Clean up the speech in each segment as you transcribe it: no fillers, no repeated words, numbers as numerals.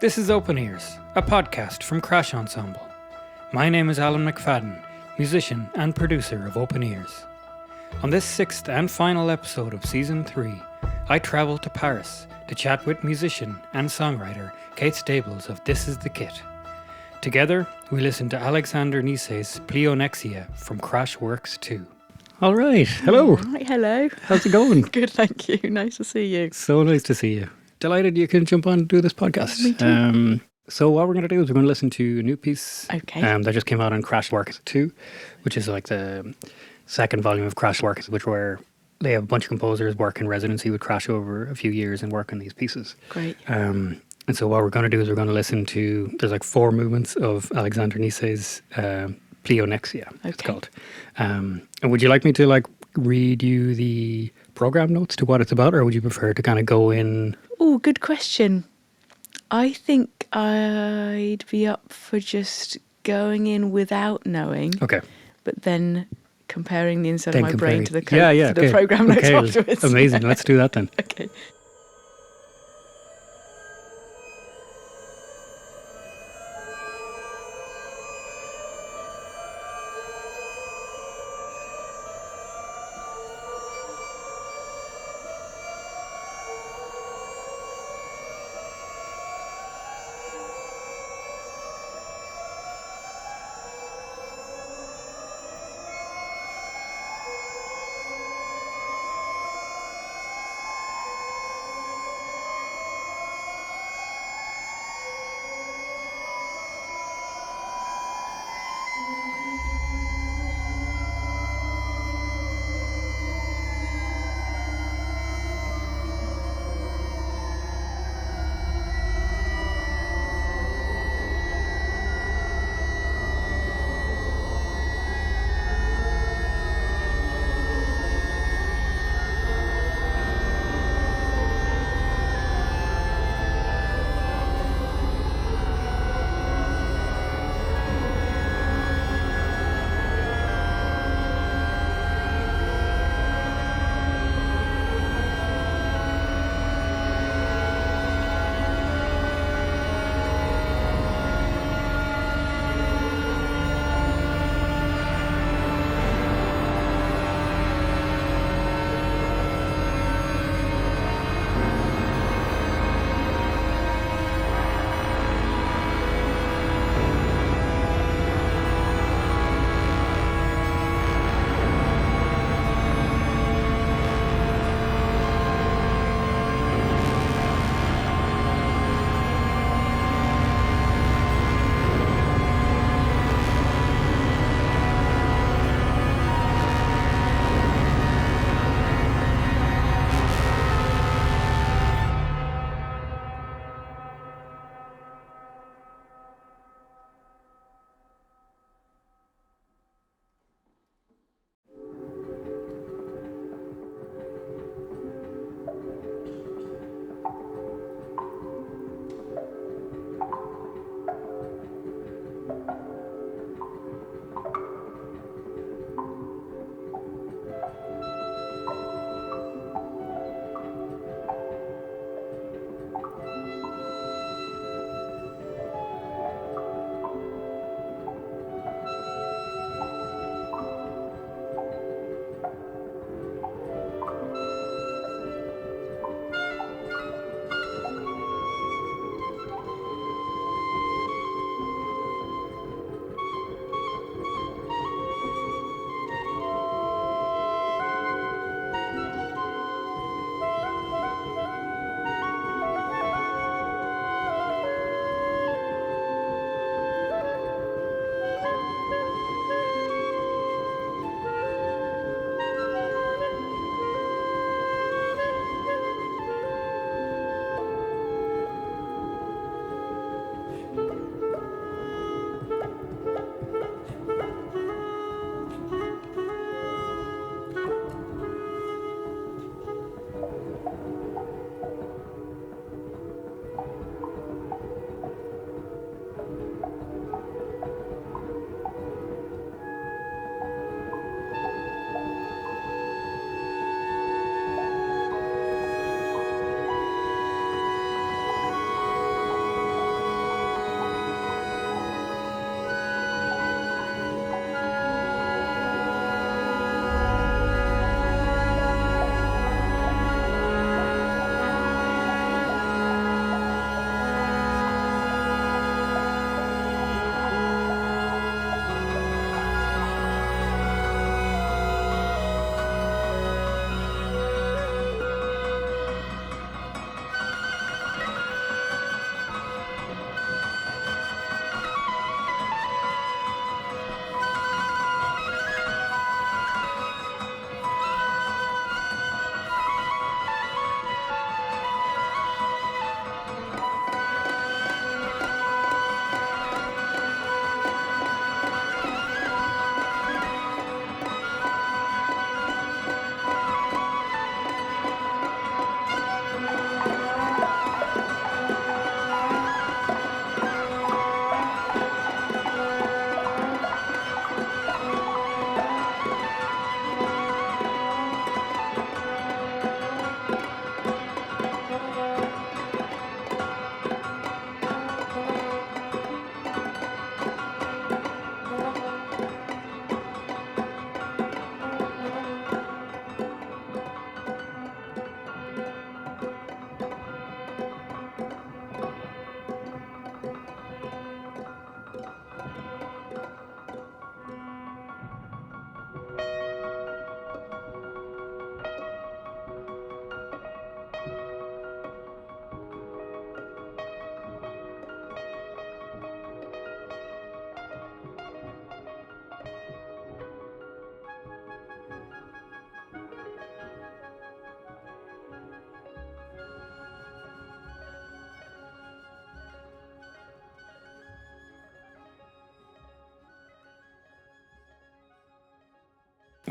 This is Open Ears, a podcast from Crash Ensemble. My name is Alan McFadden, musician and producer of Open Ears. On this sixth and final episode of Season 3, I travel to Paris to chat with musician and songwriter Kate Stables of This Is the Kit. Together, we listen to Aleksandr Nisse's Pleonexia from Crash Works 2. All right, hello. Right, hello. How's it going? Good, thank you. Nice to see you. So nice to see you. Delighted you can jump on and do this podcast. Me too. So what we're going to do is we're going to listen to a new piece Okay. that just came out on Crash Works 2, which is like the second volume of Crash Works, where they have a bunch of composers work in residency with Crash over a few years and work on these pieces. Great. And so what we're going to do is we're going to listen to, there's like 4 movements of Aleksandr Nisse's Pleonexia, it's called. And would you like me to like read you the program notes to what it's about, or would you prefer to kind of go in? Oh, good question. I think I'd be up for just going in without knowing. Okay. But then comparing the inside of my brain to the okay. program notes Okay, afterwards. Amazing. Let's do that then. Okay.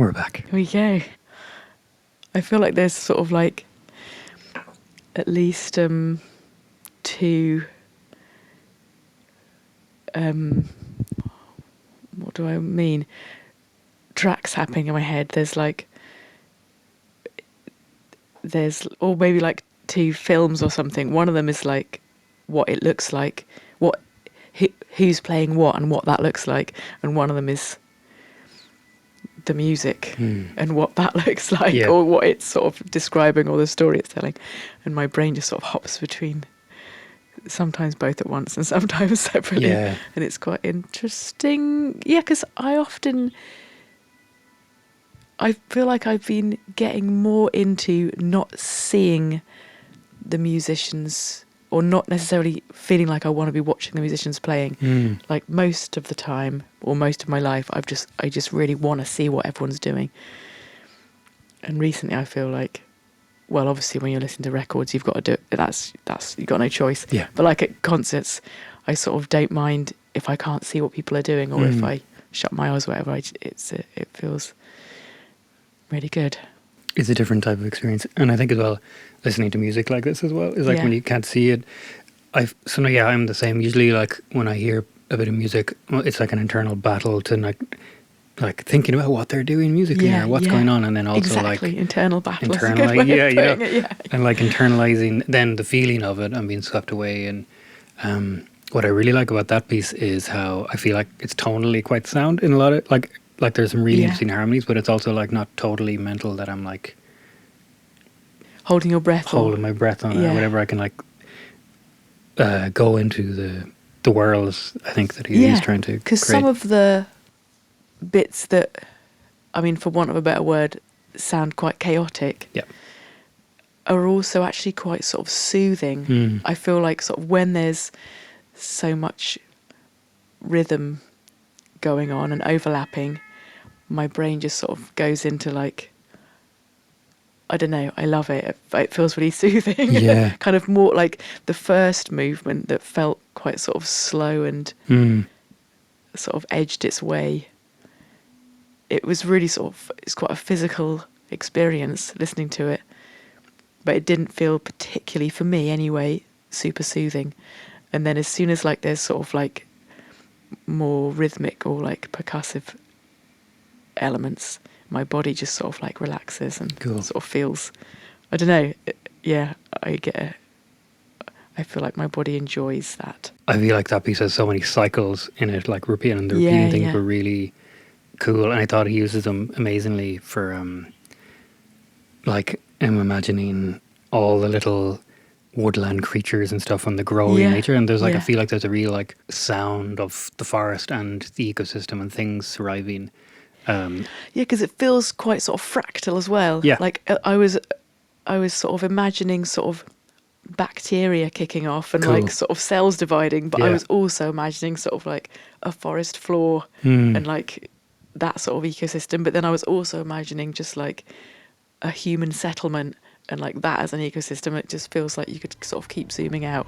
We're back. Here we go. I feel like there's sort of like at least two what do I mean? Tracks happening in my head. There's or maybe like two films or something. One of them is like what it looks like, who's playing what and what that looks like, and one of them is the music and what that looks like, or what it's sort of describing, or the story it's telling. And my brain just sort of hops between sometimes both at once and sometimes separately. And it's quite interesting. Yeah, because I feel like I've been getting more into not seeing the musicians, or not necessarily feeling like I want to be watching the musicians playing. Like most of the time, or most of my life, I just really want to see what everyone's doing. And recently I feel like, well, obviously when you're listening to records, you've got to do it. That's you've got no choice. Yeah. But like at concerts, I sort of don't mind if I can't see what people are doing, or if I shut my eyes or whatever. It feels really good. It's a different type of experience. And I think as well, listening to music like this as well is like when you can't see it. I'm the same. Usually like when I hear a bit of music, well, it's like an internal battle to like thinking about what they're doing musically or what's going on, and then also like internal battle. And like internalizing then the feeling of it and being swept away. And what I really like about that piece is how I feel like it's tonally quite sound in a lot of like there's some really interesting harmonies, but it's also like not totally mental that I'm like holding your breath, holding my breath on it or whatever. I can like go into the worlds I think that he's trying to create. Because some of the bits that, I mean, for want of a better word, sound quite chaotic, are also actually quite sort of soothing. I feel like sort of when there's so much rhythm going on and overlapping, my brain just sort of goes into like, I don't know, I love it. It feels really soothing. Kind of more like the first movement that felt quite sort of slow and sort of edged its way. It was really it's quite a physical experience listening to it, but it didn't feel particularly, for me anyway, super soothing. And then as soon as like there's sort of like more rhythmic or like percussive elements, my body just sort of like relaxes and sort of feels, I don't know, I feel like my body enjoys that. I feel like that piece has so many cycles in it, like repeating, and the repeating things were really cool, and I thought he uses them amazingly for like I'm imagining all the little woodland creatures and stuff and the growing nature, and there's like I feel like there's a real like sound of the forest and the ecosystem and things thriving. Because it feels quite sort of fractal as well. Like I was sort of imagining sort of bacteria kicking off and like sort of cells dividing, but I was also imagining sort of like a forest floor and like that sort of ecosystem. But then I was also imagining just like a human settlement and like that as an ecosystem. It just feels like you could sort of keep zooming out.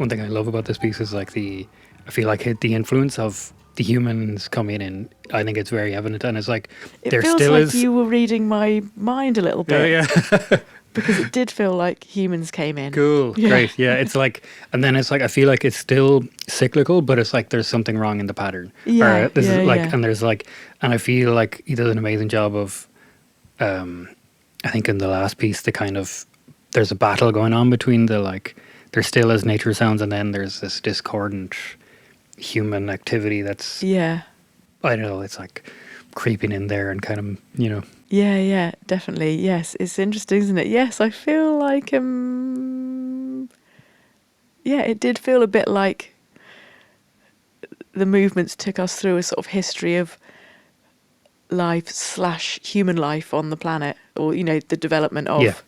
one thing I love about this piece is like I feel like the influence of the humans coming in. I think it's very evident, and it's like It there feels still like is. you were reading my mind a little bit. Yeah. Because it did feel like humans came in. Cool, Yeah. great. Yeah, it's like, and then it's like I feel like it's still cyclical, but it's like there's something wrong in the pattern. Yeah, Or this is like, yeah. and there's like, and I feel like he does an amazing job of, I think in the last piece, the kind of there's a battle going on between the like there still is nature sounds, and then there's this discordant human activity that's Yeah. I don't know, it's like creeping in there and kind of Yeah, definitely. Yes, it's interesting, isn't it? Yes, I feel like yeah, it did feel a bit like the movements took us through a sort of history of life / human life on the planet, or the development of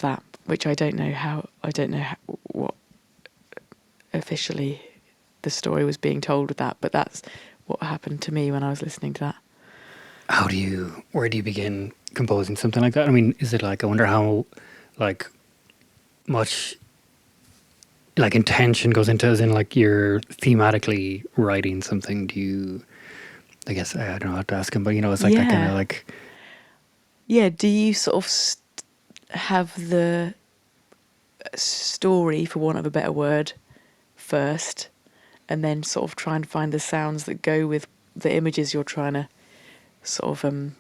that, which I don't know what officially the story was being told with that, but that's what happened to me when I was listening to that. Where do you begin composing something like that? I mean, is it like, I wonder how like much like intention goes into, as in like you're thematically writing something? Do you, I guess, I don't know how to ask him, but it's like that kind of like... Yeah, do you sort of have the story, for want of a better word, first, and then sort of try and find the sounds that go with the images you're trying to sort of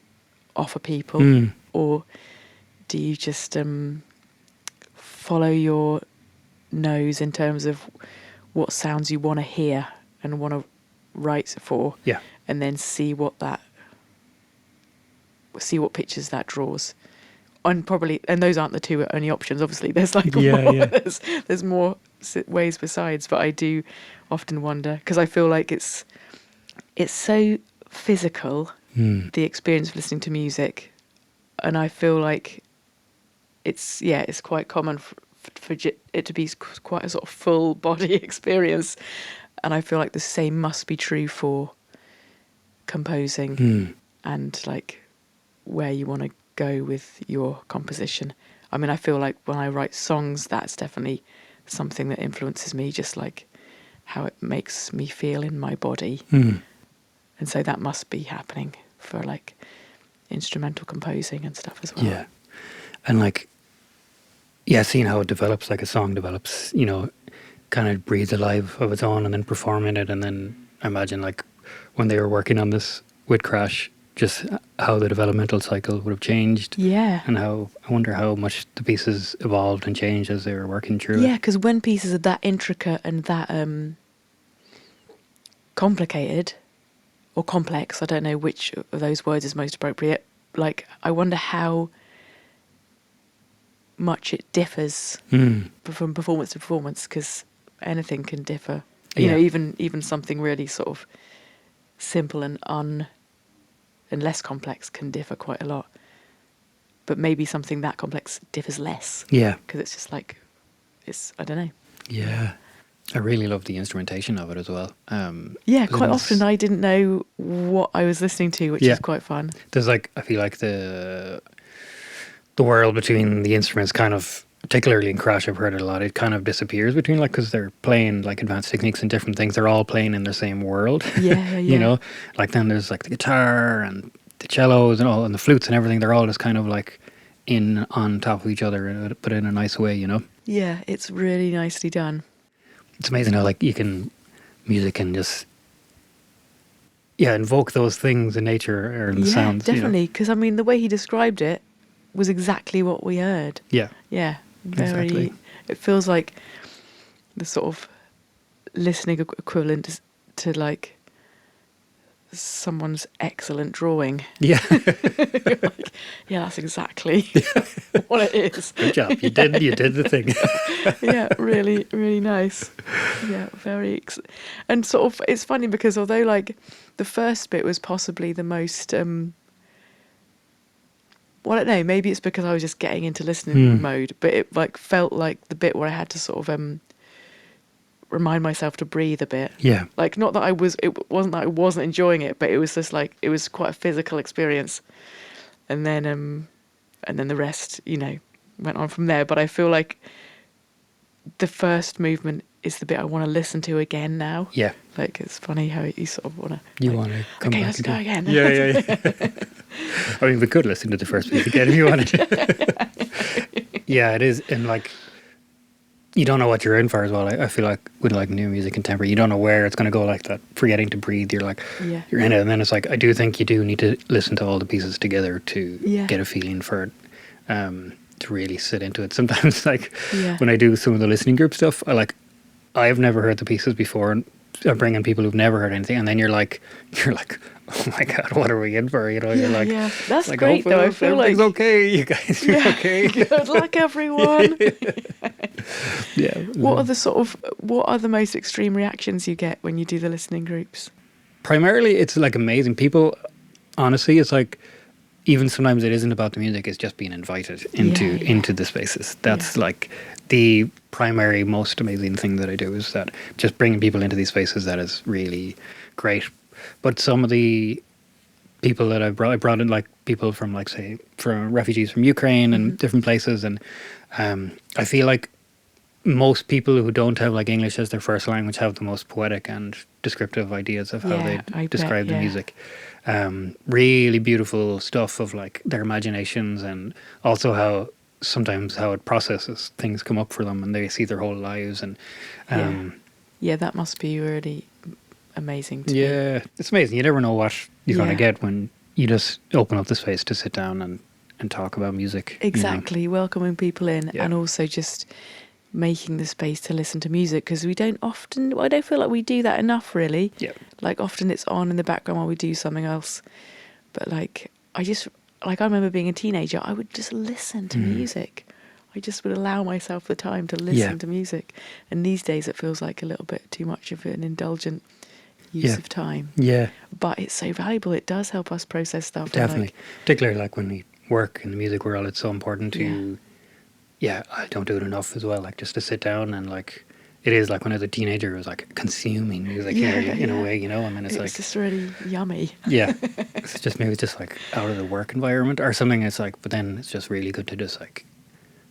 offer people, or do you just follow your nose in terms of what sounds you want to hear and want to write for, and then see what pictures that draws? And those aren't the two only options, obviously there's like more. There's more ways besides, but I do often wonder, because I feel like it's so physical, the experience of listening to music, and I feel like it's quite common for it to be quite a sort of full body experience, and I feel like the same must be true for composing and like where you want to go with your composition. I mean, I feel like when I write songs, that's definitely something that influences me, just like how it makes me feel in my body. And so that must be happening for like instrumental composing and stuff as well. Yeah. And like, seeing how it develops, like a song develops, kind of breathes a life of its own, and then performing it. And then I imagine like when they were working on this with Crash, just how the developmental cycle would have changed. Yeah. And I wonder how much the pieces evolved and changed as they were working through it. Yeah, because when pieces are that intricate and that complicated or complex, I don't know which of those words is most appropriate, like I wonder how much it differs from performance to performance, because anything can differ. Even something really sort of simple and less complex can differ quite a lot. But maybe something that complex differs less. Yeah. Because it's just like, I don't know. Yeah. I really love the instrumentation of it as well. Quite often I didn't know what I was listening to, which is quite fun. There's like, I feel like the world between the instruments kind of, particularly in Crash, I've heard it a lot, it kind of disappears between, like, because they're playing like advanced techniques and different things, they're all playing in the same world. Yeah. Like then there's like the guitar and the cellos and the flutes and everything, they're all just kind of like on top of each other, but in a nice way, Yeah, it's really nicely done. It's amazing how like music can just invoke those things in nature or in the sounds. Yeah, definitely, because I mean the way he described it was exactly what we heard. Yeah. Very. Exactly. It feels like the sort of listening equivalent to like someone's excellent drawing. Yeah. You're like, that's exactly what it is. Good job. You did the thing. Yeah, really, really nice. Yeah, very. And sort of, it's funny because although like the first bit was possibly the most, well, I don't know, maybe it's because I was just getting into listening mode, but it like felt like the bit where I had to sort of remind myself to breathe a bit. Yeah. Like, not that it wasn't that I wasn't enjoying it, but it was just like, it was quite a physical experience. And then the rest, went on from there. But I feel like the first movement is the bit I want to listen to again now. Yeah. Like, it's funny how you sort of want to... You want to come okay, back let's go again. Yeah. I mean, we could listen to the first piece again if you wanted to. Yeah, it is. And like, you don't know what you're in for as well. I feel like with like new music contemporary, you don't know where it's going to go, like that forgetting to breathe. You're like, you're in it. And then it's like, I do think you do need to listen to all the pieces together to get a feeling for it. To really sit into it. Sometimes like when I do some of the listening group stuff, I've never heard the pieces before, and I bring in people who've never heard anything, and then you're like, oh my God, what are we in for? You know, you're like, that's like, great though. I feel like okay, you guys, you're okay. Good luck, everyone. Yeah. What are the most extreme reactions you get when you do the listening groups? Primarily, it's like amazing. People, honestly, it's like, even sometimes it isn't about the music, it's just being invited into the spaces. That's like the primary, most amazing thing that I do, is that just bringing people into these spaces, that is really great. But some of the people that I brought in, like people from, like, say, from refugees from Ukraine and different places. And I feel like most people who don't have like English as their first language have the most poetic and descriptive ideas of how they describe the music. Really beautiful stuff of like their imaginations, and also how sometimes how it processes things come up for them, and they see their whole lives. And that must be really amazing too. Yeah, it's amazing. You never know what you're going to get when you just open up the space to sit down and talk about music. Exactly, you know? Welcoming people in, and also just making the space to listen to music, because I don't feel like we do that enough, really. Like, often it's on in the background while we do something else, but like I remember being a teenager, I would just listen to music. I just would allow myself the time to listen to music, and these days it feels like a little bit too much of an indulgent use of time, but it's so valuable. It does help us process stuff, definitely, particularly like when we work in the music world, it's so important to I don't do it enough as well, like just to sit down and like, it is like when I was a teenager, it was like consuming music in a way, you know. I mean, it's like just really yummy. It's just maybe just like out of the work environment or something. It's like, but then it's just really good to just like,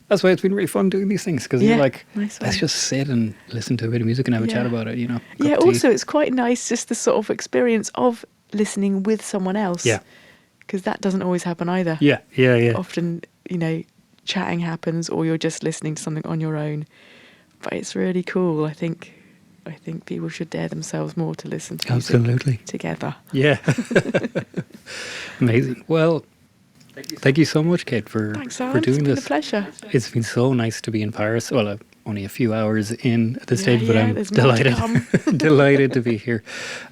that's why it's been really fun doing these things, because you're like, let's just sit and listen to a bit of music and have a chat about it, you know. Also it's quite nice just the sort of experience of listening with someone else, because that doesn't always happen either. Often, you know, chatting happens, or you're just listening to something on your own, but it's really cool. I think people should dare themselves more to listen to music together. Amazing. Well, thank you so much, Kate, for doing this. It's been a pleasure. It's been so nice to be in Paris. Well, only a few hours in at this stage, but I'm delighted to be here.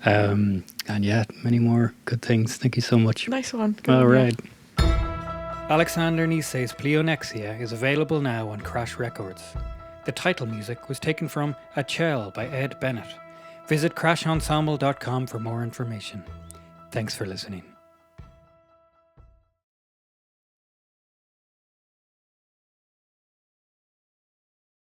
And many more good things. Thank you so much. Nice one. All right. Aleksandr Nisse's Pleonexia is available now on Crash Records. The title music was taken from A Chell by Ed Bennett. Visit crashensemble.com for more information. Thanks for listening.